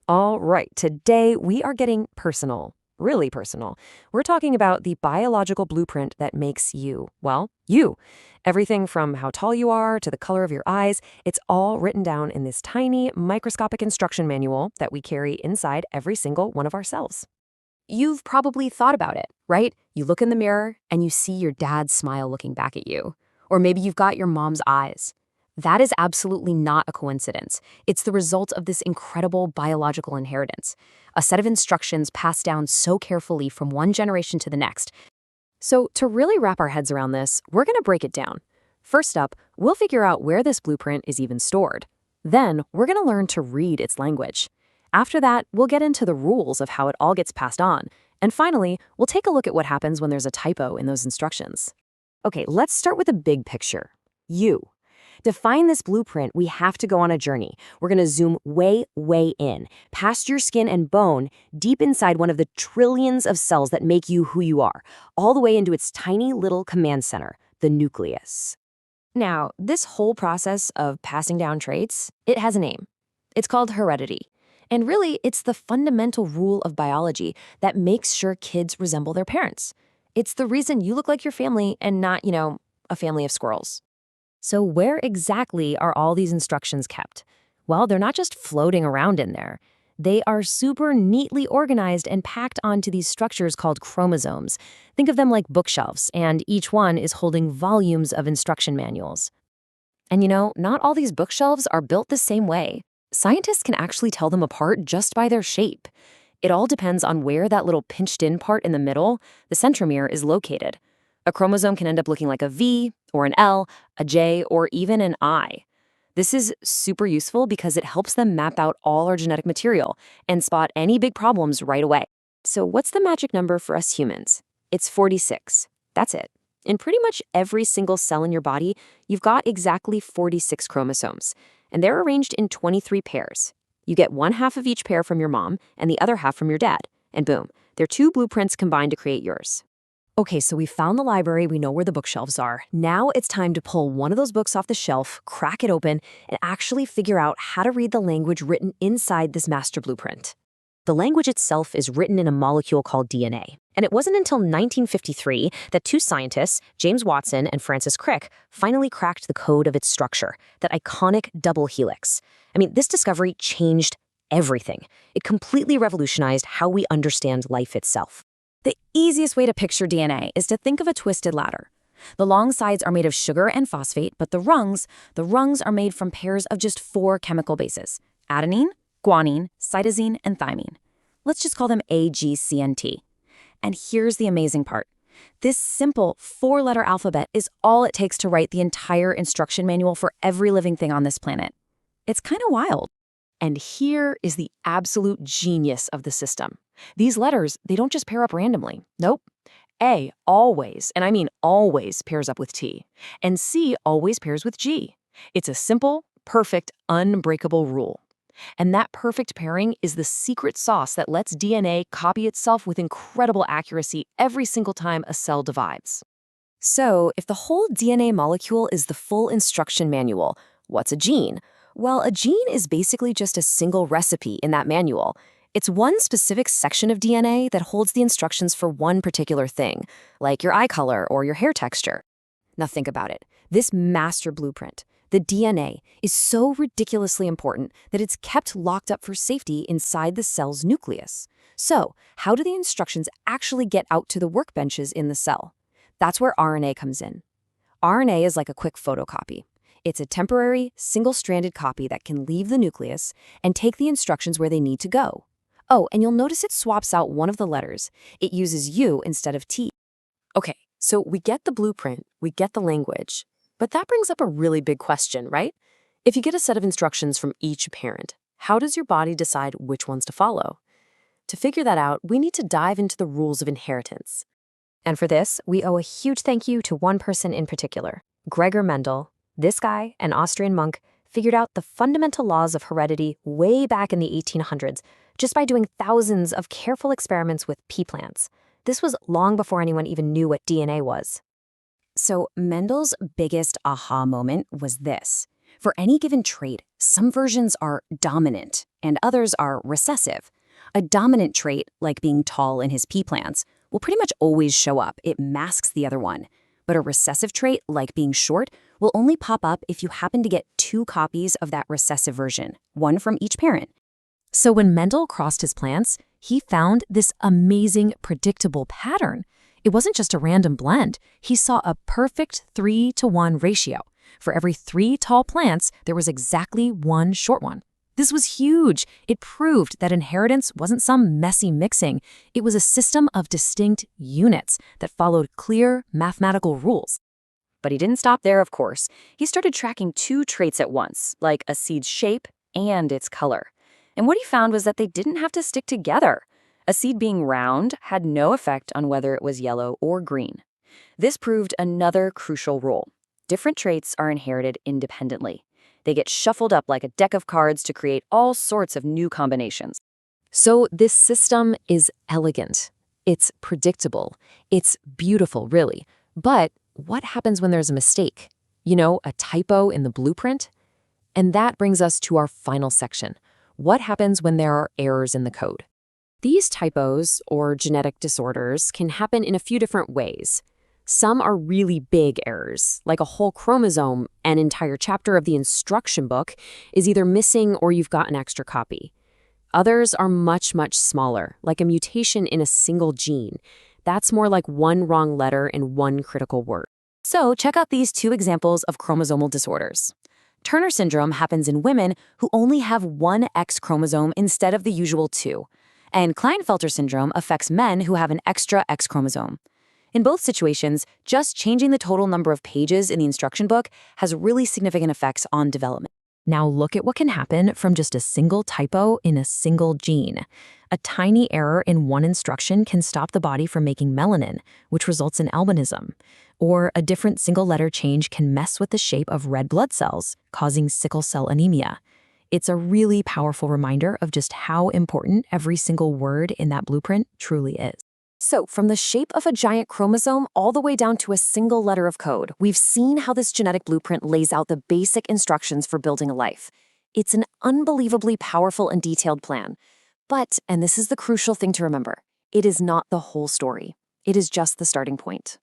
All right, today we are getting personal, really personal. We're talking about the biological blueprint that makes you, well, you. Everything from how tall you are to the color of your eyes, it's all written down in this tiny microscopic instruction manual that we carry inside every single one of our cells. You've probably thought about it, right? You look in the mirror and you see your dad's smile looking back at you. Or maybe you've got your mom's eyes. That is absolutely not a coincidence. It's the result of this incredible biological inheritance, a set of instructions passed down so carefully from one generation to the next. So to really wrap our heads around this, we're going to break it down. First up, we'll figure out where this blueprint is even stored. Then we're going to learn to read its language. After that, we'll get into the rules of how it all gets passed on. And finally, we'll take a look at what happens when there's a typo in those instructions. Okay, let's start with the big picture. You. To find this blueprint, we have to go on a journey. We're going to zoom way, way in, past your skin and bone, deep inside one of the trillions of cells that make you who you are, all the way into its tiny little command center, the nucleus. Now, this whole process of passing down traits, it has a name. It's called heredity. And really, it's the fundamental rule of biology that makes sure kids resemble their parents. It's the reason you look like your family and not, a family of squirrels. So where exactly are all these instructions kept? Well, they're not just floating around in there. They are super neatly organized and packed onto these structures called chromosomes. Think of them like bookshelves, and each one is holding volumes of instruction manuals. And not all these bookshelves are built the same way. Scientists can actually tell them apart just by their shape. It all depends on where that little pinched-in part in the middle, the centromere, is located. A chromosome can end up looking like a V, or an L, a J, or even an I. This is super useful because it helps them map out all our genetic material and spot any big problems right away. So what's the magic number for us humans? It's 46. That's it. In pretty much every single cell in your body, you've got exactly 46 chromosomes, and they're arranged in 23 pairs. You get one half of each pair from your mom and the other half from your dad, and boom, they're two blueprints combined to create yours. Okay, so we found the library, we know where the bookshelves are. Now it's time to pull one of those books off the shelf, crack it open, and actually figure out how to read the language written inside this master blueprint. The language itself is written in a molecule called DNA. And it wasn't until 1953 that two scientists, James Watson and Francis Crick, finally cracked the code of its structure, that iconic double helix. This discovery changed everything. It completely revolutionized how we understand life itself. The easiest way to picture DNA is to think of a twisted ladder. The long sides are made of sugar and phosphate, but the rungs are made from pairs of just 4 chemical bases: adenine, guanine, cytosine, and thymine. Let's just call them A, G, C, and T. And here's the amazing part. This simple 4-letter alphabet is all it takes to write the entire instruction manual for every living thing on this planet. It's kind of wild. And here is the absolute genius of the system. These letters, they don't just pair up randomly. Nope. A always, and I mean always, pairs up with T. And C always pairs with G. It's a simple, perfect, unbreakable rule. And that perfect pairing is the secret sauce that lets DNA copy itself with incredible accuracy every single time a cell divides. So, if the whole DNA molecule is the full instruction manual, what's a gene? Well, a gene is basically just a single recipe in that manual. It's one specific section of DNA that holds the instructions for one particular thing, like your eye color or your hair texture. Now think about it. This master blueprint, the DNA, is so ridiculously important that it's kept locked up for safety inside the cell's nucleus. So, how do the instructions actually get out to the workbenches in the cell? That's where RNA comes in. RNA is like a quick photocopy. It's a temporary, single-stranded copy that can leave the nucleus and take the instructions where they need to go. Oh, and you'll notice it swaps out one of the letters. It uses U instead of T. Okay, so we get the blueprint, we get the language, but that brings up a really big question, right? If you get a set of instructions from each parent, how does your body decide which ones to follow? To figure that out, we need to dive into the rules of inheritance. And for this, we owe a huge thank you to one person in particular, Gregor Mendel. This guy, an Austrian monk, figured out the fundamental laws of heredity way back in the 1800s just by doing thousands of careful experiments with pea plants. This was long before anyone even knew what DNA was. So Mendel's biggest aha moment was this. For any given trait, Some versions are dominant, and others are recessive. A dominant trait, like being tall in his pea plants, will pretty much always show up. It masks the other one. But a recessive trait, like being short, will only pop up if you happen to get 2 copies of that recessive version, one from each parent. So when Mendel crossed his plants, he found this amazing, predictable pattern. It wasn't just a random blend. He saw a perfect 3-to-1 ratio. For every 3 tall plants, there was exactly 1 short one. This was huge. It proved that inheritance wasn't some messy mixing. It was a system of distinct units that followed clear mathematical rules. But he didn't stop there, of course. He started tracking 2 traits at once, like a seed's shape and its color. And what he found was that they didn't have to stick together. A seed being round had no effect on whether it was yellow or green. This proved another crucial rule. Different traits are inherited independently. They get shuffled up like a deck of cards to create all sorts of new combinations. So this system is elegant. It's predictable. It's beautiful, really. But what happens when there's a mistake? You know, a typo in the blueprint? And that brings us to our final section. What happens when there are errors in the code? These typos, or genetic disorders, can happen in a few different ways. Some are really big errors, like a whole chromosome, an entire chapter of the instruction book is either missing or you've got an extra copy. Others are much, much smaller, like a mutation in a single gene. That's more like 1 wrong letter in 1 critical word. So check out these 2 examples of chromosomal disorders. Turner syndrome happens in women who only have 1 X chromosome instead of the usual 2. And Klinefelter syndrome affects men who have an extra X chromosome. In both situations, just changing the total number of pages in the instruction book has really significant effects on development. Now look at what can happen from just a single typo in a single gene. A tiny error in one instruction can stop the body from making melanin, which results in albinism. Or a different single letter change can mess with the shape of red blood cells, causing sickle cell anemia. It's a really powerful reminder of just how important every single word in that blueprint truly is. So, from the shape of a giant chromosome all the way down to a single letter of code, we've seen how this genetic blueprint lays out the basic instructions for building a life. It's an unbelievably powerful and detailed plan. But, and this is the crucial thing to remember, it is not the whole story. It is just the starting point.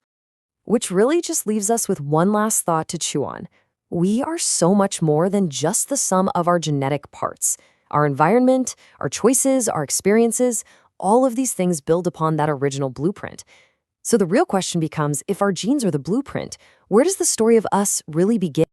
Which really just leaves us with one last thought to chew on. We are so much more than just the sum of our genetic parts. Our environment, our choices, our experiences, all of these things build upon that original blueprint. So the real question becomes, if our genes are the blueprint, where does the story of us really begin?